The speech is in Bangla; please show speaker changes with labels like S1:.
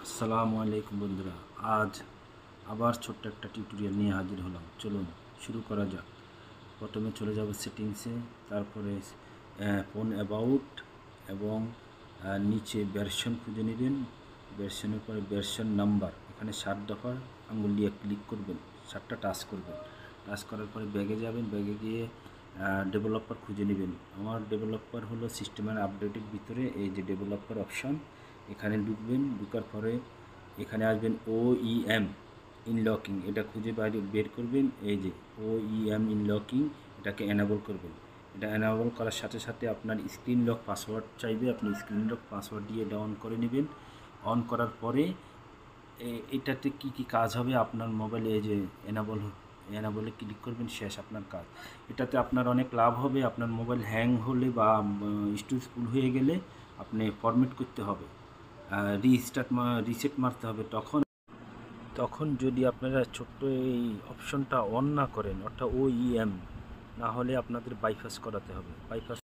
S1: আসসালামু আলাইকুম বন্ধুরা, আজ আবার ছোট্ট একটা টিউটোরিয়াল নিয়ে হাজির হলাম। চলুন শুরু করা যাক। প্রথমে চলে যাব সেটিংসে, তারপরে ফোন অ্যাবাউট এবং নিচে ভার্সন খুঁজে নেবেন। ভার্সনের পরে ভার্সন নাম্বার, এখানে 7 দফা আঙুল দিয়ে ক্লিক করবেন, 7টা টাচ করবেন। টাচ করার পরে ব্যাগে যাবেন, ব্যাগে গিয়ে ডেভেলপার খুঁজে নেবেন। আমার ডেভেলপার হলো সিস্টেমের আপডেটের ভিতরে এই যে ডেভেলপার অপশন, এখানে ঢুকবেন। ঢুকার পরে এখানে আসবেন OEM ইনলকিং, এটা খুঁজে বের করবেন। এই যে OEM ইনলকিং, এটাকে এনাবল করবেন। এটা এনাবল করার সাথে সাথে আপনার স্ক্রিন লক পাসওয়ার্ড চাইবে, আপনি স্ক্রিন লক পাসওয়ার্ড দিয়ে এটা অন করে নেবেন। অন করার পরে এটাতে কি কাজ হবে আপনার মোবাইলে, এই যে এনাবলে ক্লিক করবেন, শেষ আপনার কাজ। এটাতে আপনার অনেক লাভ হবে। আপনার মোবাইল হ্যাং হলে বা স্টোরেজ ফুল হয়ে গেলে আপনি ফরম্যাট করতে হবে, রিসেট মারতে হবে। তখন যদি আপনারা ছোট্ট এই অপশনটা অন না করেন, অর্থাৎ OEM, না হলে আপনাদের বাইপাস করাতে হবে। বাইপাস